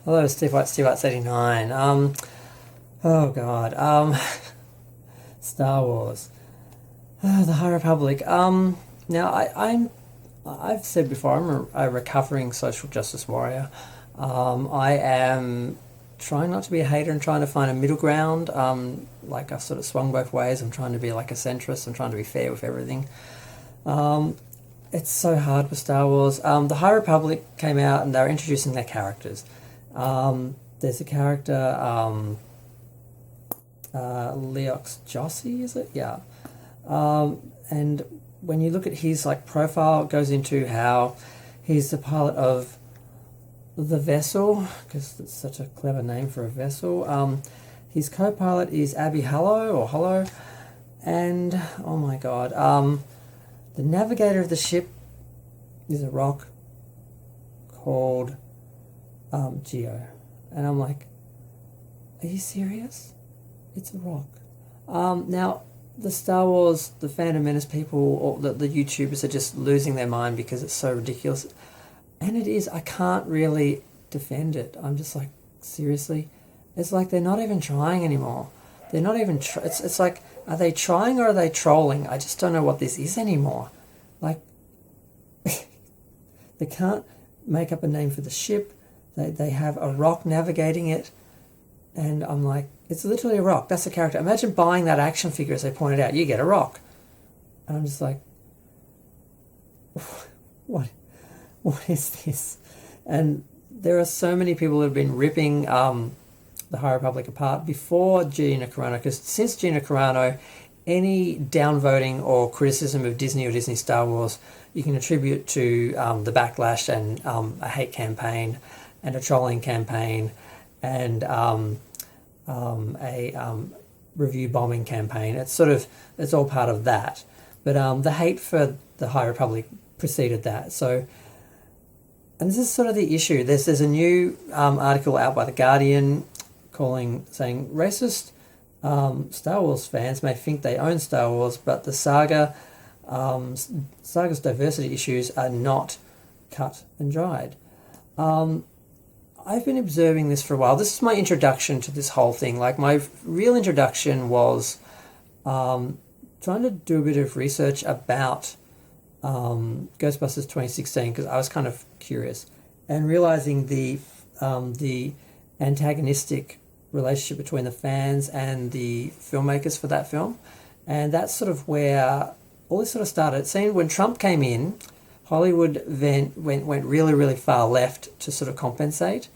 Hello, Steve White, Steve White's 89. Oh God. Star Wars. The High Republic. Now I've said before, I'm a recovering social justice warrior. I am trying not to be a hater and trying to find a middle ground. Like I've sort of swung both ways. I'm trying to be like a centrist. I'm trying to be fair with everything. It's so hard with Star Wars. The High Republic came out and they're introducing their characters. There's a character, Leox Jossi, is it? Yeah. And when you look at his like profile, it goes into how he's the pilot of the vessel, because it's such a clever name for a vessel. His co-pilot is Abby Hollow, and oh my God, the navigator of the ship is a rock called Geode, and I'm like, are you serious? It's a rock. Now, the Star Wars, the Phantom Menace people, or the YouTubers are just losing their mind because it's so ridiculous. And it is. I can't really defend it. I'm just like, seriously? It's like they're not even trying anymore. They're not even... It's like, are they trying or are they trolling? I just don't know what this is anymore. Like, they can't make up a name for the ship. They have a rock navigating it. And I'm like, it's literally a rock. That's the character. Imagine buying that action figure, as they pointed out. You get a rock. And I'm just like, what is this? And there are so many people that have been ripping the High Republic apart before Gina Carano, because since Gina Carano, any downvoting or criticism of Disney or Disney Star Wars, you can attribute to the backlash and a hate campaign and a trolling campaign and a review bombing campaign. It's all part of that. But the hate for the High Republic preceded that. So, and this is sort of the issue. There's a new article out by The Guardian saying racist Star Wars fans may think they own Star Wars, but the saga's diversity issues are not cut and dried. I've been observing this for a while. This is my introduction to this whole thing. Like, my real introduction was trying to do a bit of research about Ghostbusters 2016, because I was kind of curious, and realizing the antagonistic relationship between the fans and the filmmakers for that film. And that's sort of where all this sort of started. It seemed when Trump came in, Hollywood then went really, really far left to sort of compensate.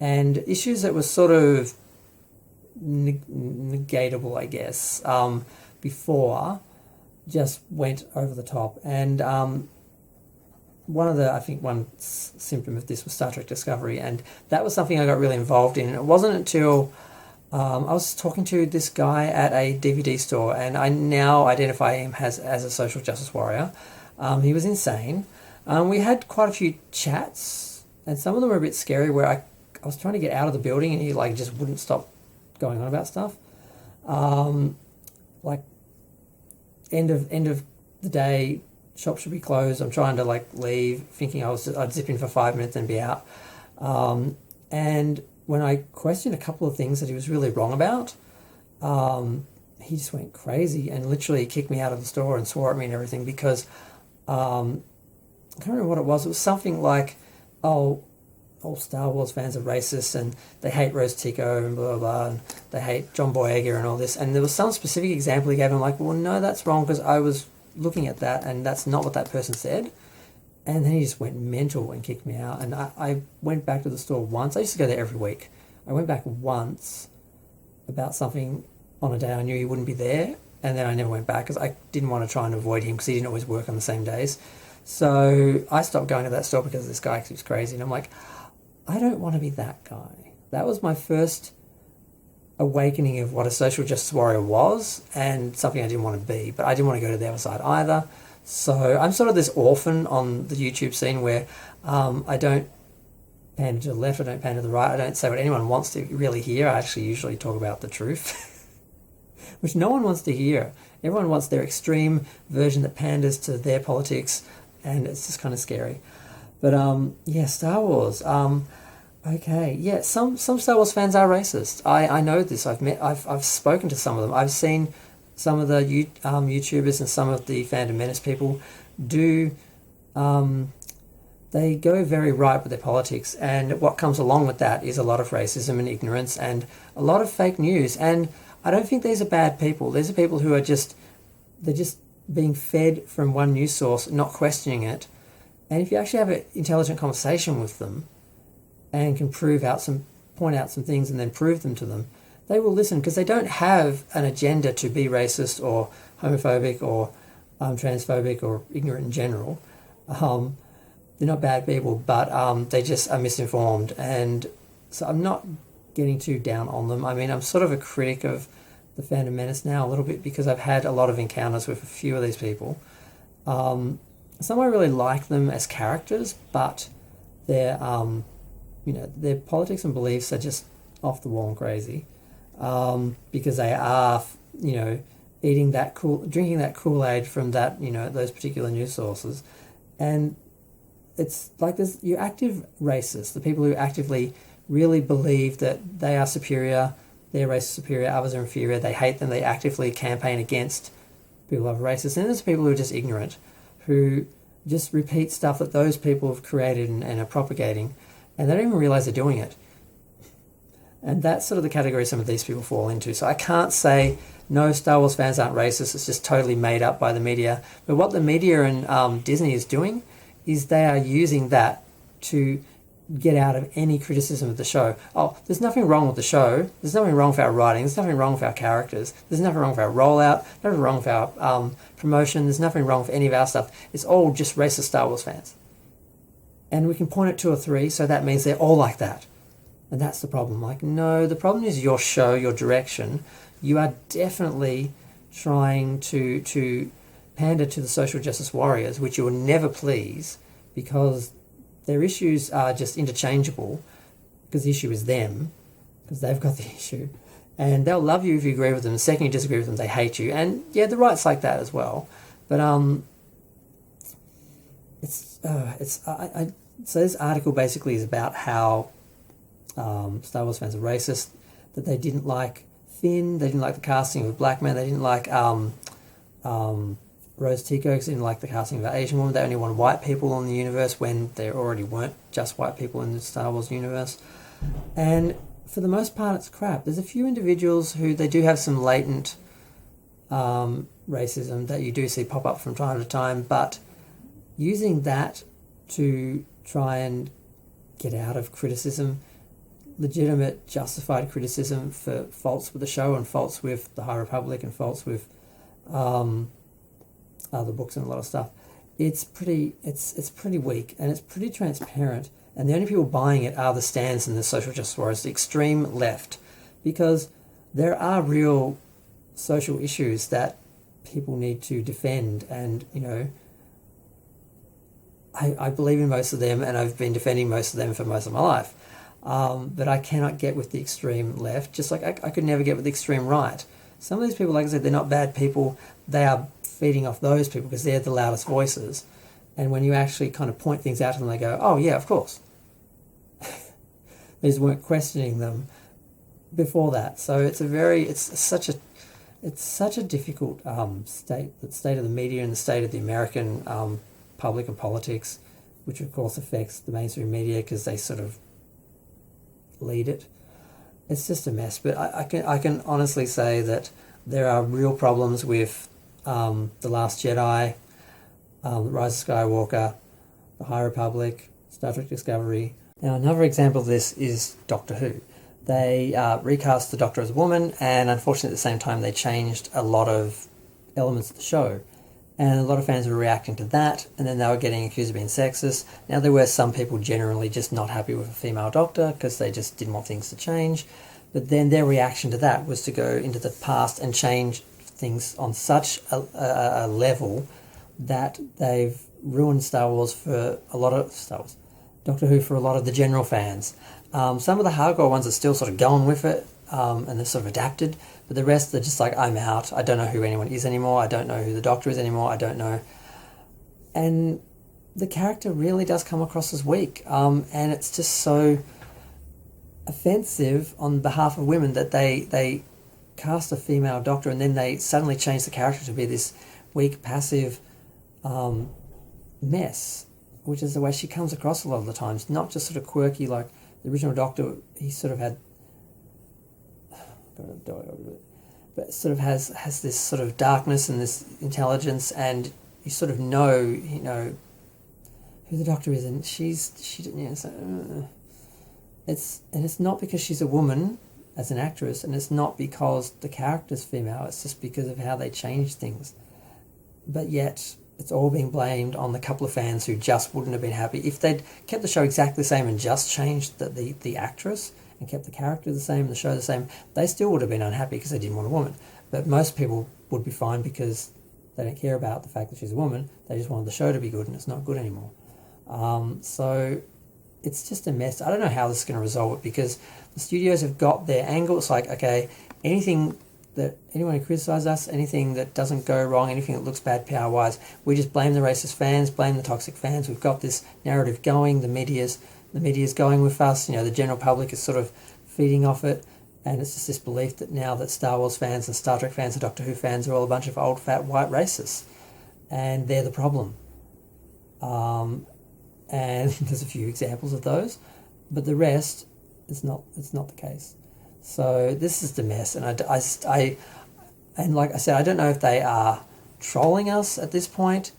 And issues that were sort of negatable, I guess, before, just went over the top. And one symptom of this was Star Trek Discovery, and that was something I got really involved in. It wasn't until I was talking to this guy at a DVD store, and I now identify him as a social justice warrior. He was insane. We had quite a few chats, and some of them were a bit scary, where I was trying to get out of the building and he like just wouldn't stop going on about stuff. Like end of the day, shop should be closed. I'm trying to like leave, thinking I'd zip in for 5 minutes and be out. And when I questioned a couple of things that he was really wrong about, he just went crazy and literally kicked me out of the store and swore at me and everything, because I can't remember what it was. It was something like, all Star Wars fans are racist and they hate Rose Tico and blah, blah, blah, and they hate John Boyega and all this. And there was some specific example he gave, and I'm like, well, no, that's wrong, because I was looking at that and that's not what that person said. And then he just went mental and kicked me out. And I went back to the store once. I used to go there every week. I went back once about something on a day I knew he wouldn't be there, and then I never went back because I didn't want to try and avoid him, because he didn't always work on the same days. So I stopped going to that store because of this guy, because he was crazy. And I'm like, I don't want to be that guy. That was my first awakening of what a social justice warrior was, and something I didn't want to be. But I didn't want to go to the other side either. So I'm sort of this orphan on the YouTube scene where I don't pander to the left, I don't pander to the right, I don't say what anyone wants to really hear. I actually usually talk about the truth, which no one wants to hear. Everyone wants their extreme version that panders to their politics, and it's just kind of scary. But yeah, Star Wars. I Okay, yeah, some Star Wars fans are racist. I know this. I've spoken to some of them. I've seen some of the YouTubers and some of the Fandom Menace people do. Um, they go very right with their politics, and what comes along with that is a lot of racism and ignorance and a lot of fake news. And I don't think these are bad people. These are people who are they're just being fed from one news source, not questioning it. And if you actually have an intelligent conversation with them and can point out some things and then prove them to them, they will listen, because they don't have an agenda to be racist or homophobic or transphobic or ignorant in general. They're not bad people, but they just are misinformed. And so I'm not getting too down on them. I mean, I'm sort of a critic of the Phantom Menace now a little bit, because I've had a lot of encounters with a few of these people. Some I really like them as characters, but their their politics and beliefs are just off the wall and crazy, because they are drinking that Kool-Aid from that those particular news sources. And it's like there's your active racists, the people who actively really believe that they are superior, their race is superior, others are inferior, they hate them, they actively campaign against people who are racist. And there's people who are just ignorant, who just repeat stuff that those people have created and are propagating, and they don't even realise they're doing it. And that's sort of the category some of these people fall into. So I can't say, no, Star Wars fans aren't racist, it's just totally made up by the media. But what the media and Disney is doing is they are using that to get out of any criticism of the show. Oh, there's nothing wrong with the show. There's nothing wrong with our writing. There's nothing wrong with our characters. There's nothing wrong with our rollout. Nothing wrong with our promotion. There's nothing wrong with any of our stuff. It's all just racist Star Wars fans. And we can point at 2 or 3, so that means they're all like that. And that's the problem. Like, no, the problem is your show, your direction. You are definitely trying to pander to the social justice warriors, which you will never please, because their issues are just interchangeable, because the issue is them, because they've got the issue. And they'll love you if you agree with them. The second you disagree with them, they hate you. And yeah, the right's like that as well. But so this article basically is about how Star Wars fans are racist, that they didn't like Finn, they didn't like the casting of a black man, they didn't like Rose Tico, because they didn't like the casting of an Asian woman, they only want white people in the universe when there already weren't just white people in the Star Wars universe. And for the most part, it's crap. There's a few individuals who they do have some latent racism that you do see pop up from time to time, but using that to try and get out of criticism, legitimate, justified criticism for faults with the show and faults with the High Republic and faults with other books and a lot of stuff, it's pretty weak, and it's pretty transparent. And the only people buying it are the stands and the social justice warriors, the extreme left, because there are real social issues that people need to defend. And I believe in most of them, and I've been defending most of them for most of my life. But I cannot get with the extreme left, just like I could never get with the extreme right. Some of these people, like I said, they're not bad people. They are feeding off those people because they're the loudest voices. And when you actually kind of point things out to them, they go, oh yeah, of course. They just weren't questioning them before that. So it's such a difficult state of the media and the state of the American public and politics, which of course affects the mainstream media because they sort of lead it. It's just a mess. But I can honestly say that there are real problems with The Last Jedi, The Rise of Skywalker, The High Republic, Star Trek Discovery. Now, another example of this is Doctor Who. They recast the Doctor as a woman, and unfortunately at the same time they changed a lot of elements of the show. And a lot of fans were reacting to that, and then they were getting accused of being sexist. Now, there were some people generally just not happy with a female Doctor because they just didn't want things to change. But then their reaction to that was to go into the past and change things on such a level that they've ruined Star Wars for a lot of Star Wars. Doctor Who for a lot of the general fans. Some of the hardcore ones are still sort of going with it, and they're sort of adapted, but the rest are just like, I'm out. I don't know who anyone is anymore. I don't know who the Doctor is anymore. I don't know. And the character really does come across as weak, and it's just so offensive on behalf of women that they cast a female doctor and then they suddenly change the character to be this weak, passive mess, which is the way she comes across a lot of the times. Not just sort of quirky like the original Doctor. He sort of had, but sort of has this sort of darkness and this intelligence, and you sort of know who the Doctor is, and she so, it's not because she's a woman as an actress, and it's not because the character's female. It's just because of how they change things. But yet it's all being blamed on the couple of fans who just wouldn't have been happy. If they'd kept the show exactly the same and just changed the actress and kept the character the same and the show the same, they still would have been unhappy because they didn't want a woman. But most people would be fine because they don't care about the fact that she's a woman. They just wanted the show to be good, and it's not good anymore. So it's just a mess. I don't know how this is going to resolve it, because the studios have got their angle. It's like, okay, anything that anyone who criticises us, anything that doesn't go wrong, anything that looks bad power-wise, we just blame the racist fans, blame the toxic fans. We've got this narrative going. The media's going with us. The general public is sort of feeding off it, and it's just this belief that now that Star Wars fans and Star Trek fans and Doctor Who fans are all a bunch of old, fat, white racists, and they're the problem. And there's a few examples of those, but the rest it's not the case. So this is the mess, and and like I said, I don't know if they are trolling us at this point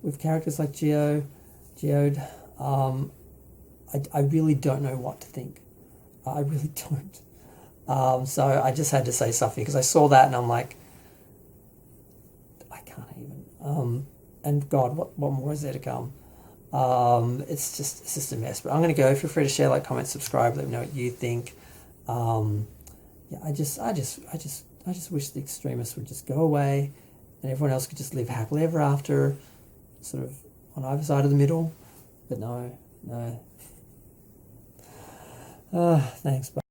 with characters like Geode. I really don't know what to think. I really don't. So I just had to say something because I saw that and I'm like, I can't even. And God, what more is there to come? It's just a mess. But I'm going to go. Feel free to share, like, comment, subscribe. Let me know what you think. I just wish the extremists would just go away, and everyone else could just live happily ever after, sort of on either side of the middle. But no. Thanks. Bye.